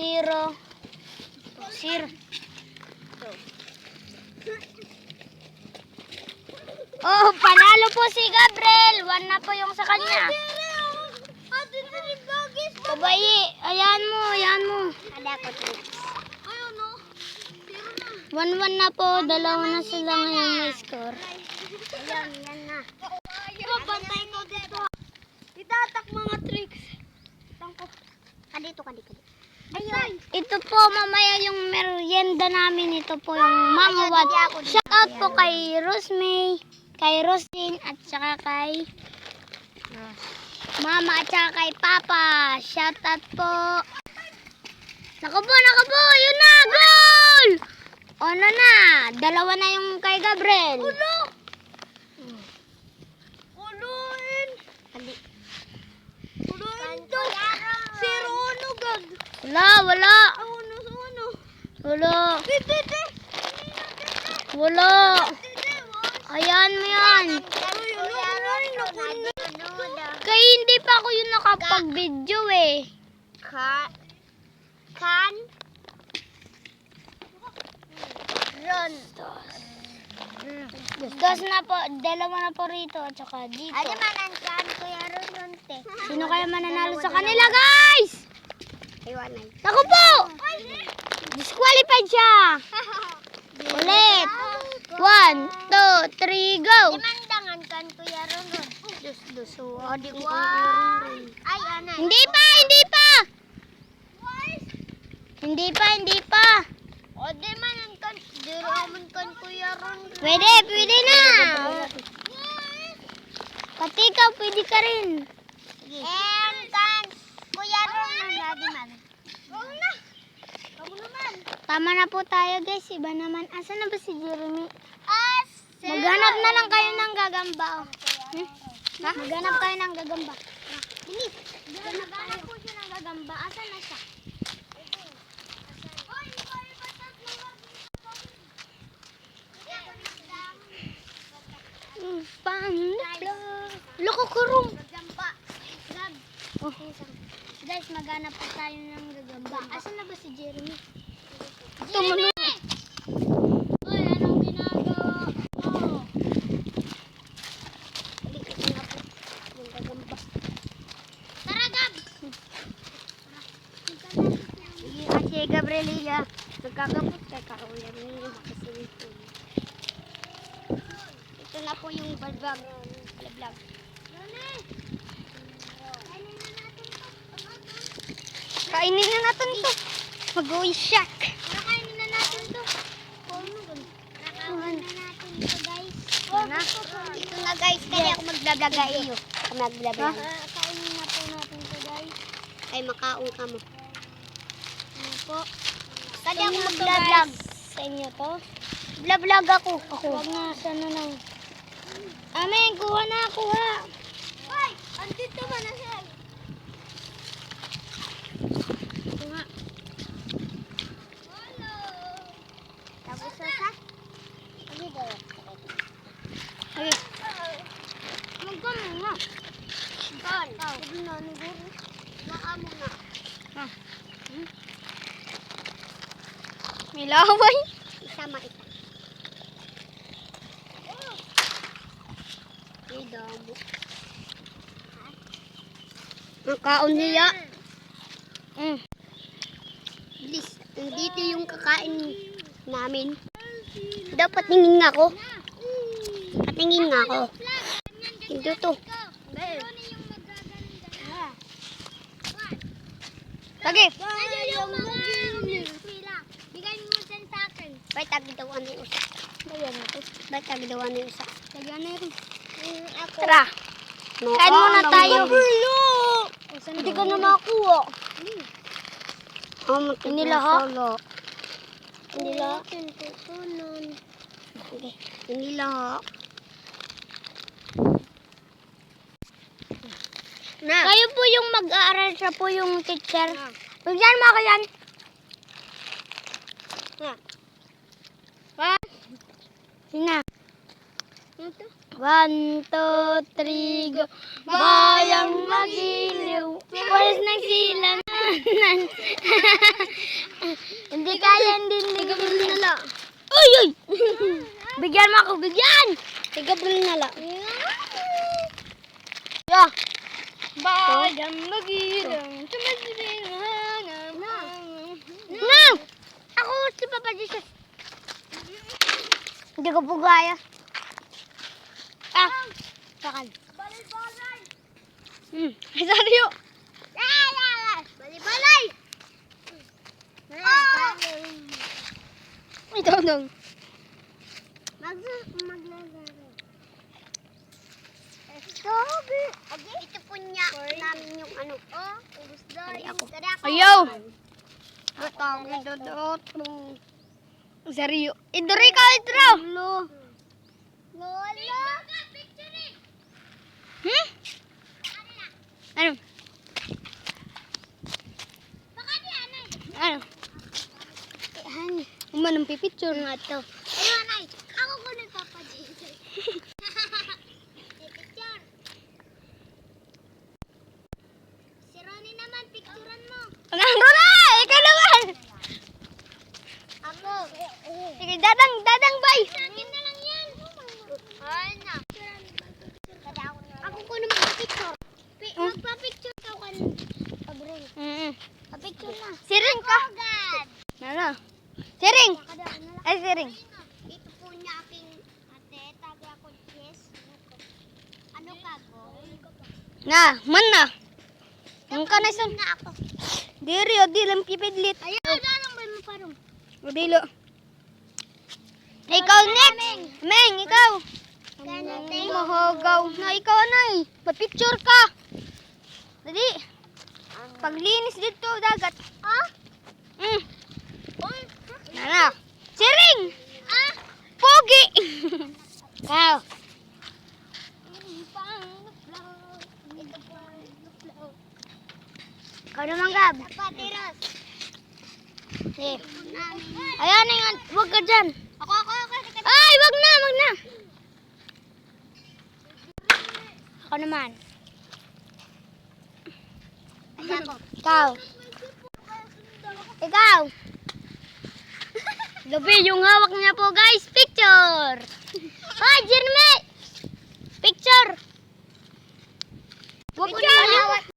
0. Oh, panalo po si Gabriel. 1 na po yung sa kanya. Babayi, ayan mo. Ada ko tricks. 1-1 na po. Dalawa na sila ngayon may score. Ayan, yan na. Bantay ko dito. Itatak mga tricks. Dito. Ayun. Ito po mamaya yung merienda namin. Ito po yung Mama Wat. Shout out po kay Rosemay, kay Rosin, at saka kay Mama at saka kay Papa. Shout out po. Naku po. Yun na. Goal! Ano na? 2 na yung kay Gabriel. Uluin. Hindi. Uluin to. 0-1 gag. Wala. Wala. Ayan mo yan. Kaya hindi pa ako yung nakapag-video eh. Kan. Ron. Dos na po. 2 na po rito at saka dito. Ano man ang kan Kuya Ron te? Sino kaya mananalo sa kanila, guys? Iwanay. Naku po! Disqualified siya. Ulit. 1, 2, 3, go. Mandangan kan Kuya Ron. Duso. Ay, anay. Hindi pa. O di man ang kan. Diraman kan Kuya Ron. Pwede na. Pati ikaw, pwede ka rin. And kan Kuya Ron ang lagi man. Kamu naman. Tama na po tayo, guys. Iba naman. Asan na ba si Jeremy? As. Maghanap na lang kayo ng gagamba. Maghanap kayo ng gagamba. Bilis. Maghanap po siya ng gagamba. Asan na siya? Loko kurong. Oh. Guys, maghanap po tayo ng gagamba. Asan na ba si Jeremy? Jeremy! Oy, anong ginagawa? Oh. Tara, Gab! Sige kasi Gabrielila. Nagkakapot kay kaulan niyo kasi ito. Ito na po yung vlog. Kainin na natin to. Mag-uwi shock. Nakainin na natin to. Nakakain na natin ito guys. Ito na guys. Kaya ako magblabaga iyo. Ako magblabaga. Kainin na po natin to, guys. Ay makaong ka mo. Ano po? Kaya ako Sa inyo to, magblablag. guys. Sa inyo to? Blablag ako. Huwag na, sana lang. Amen, kuha. Ay! Andito ba na siya? Kuha. Tapos na sa? Ano ba? Okay. Magkano nga? Kan. Sabi na ni Guru. Maamo na. May laway. Isama isa. Ay, damo. Ang kaon niya. Bilis. Nandito yung kakain namin. Dapat tingin nga ako. Patingin nga ako. Hindi to. Sige. Bigay mo dyan sa akin. Ba't tagidawan na yung usa? Ayan na to. Ba't tagidawan na yung usa? Lagyan na rin. Ako. Tara. No, Kain muna tayo. Hindi ka na makuha. Inilaha? Inilaha? Inilaha? Na. Kayo po yung mag-aaral, siya po yung teacher. Bigyan mo ako yan. Sina. 1, 2, 3, go. Bayang magiliw. Walis ng sila na. Hindi kaya, hindi na lang. Uy, uy! Bigyan mo ako, bigyan! Tigabril na lang. Yeah. Bagang magirang, tumasin hanang. No! Ako si Papa Jesus. Hindi ko po gaya. Sakal. Balay-balay! Sorry yun. Balay-balay! Ito dong. Maglalaro. Sabi. Okay, ito po niya namin yung ano. Oh, ubus na. Dali ako. Dali ako. Ayaw! Sorry yun. Idori ka, idro! Lola. Hmm? Ano? Ano? Umanong pipicture nga to. Ayun, ay. Ako ko nagpapadito. Picture. Si Ronnie naman, picturean mo. Ano na? Ikaw naman! Ako. Sige, dadang, bye! Sa akin na lang yan. Ay na. Ako ko na magpapicture. Magpapicture ka kan. Pabril. Papicture na. Siring ka! Agad. Ano? Siring! Ay, siring. Ito po niya aking ate. Tabi ako, yes. Ano ka, go? Na, man na. Ang kanasan. Na ako. Diri, o di lang pipidlit. Ayaw, dalang ba mo parang? O dilo. Ikaw next! Meng, ikaw! Ganate. Mahagaw. Na, ikaw anay. Papicture ka. Dali. Paglinis dito, dagat. Ah? Uy. Nana. Siring! Ah? Pogi! Ikaw. Ikaw naman, Gab. Patiros. Eh. Ayan, ingat. Huwag ka dyan. Ako. Ay, wag na. Ako naman. Ako. Ikaw. Gabi, yung hawak niya po, guys. Picture. Ay, Jeremy. Picture. Huwag ko na hawak.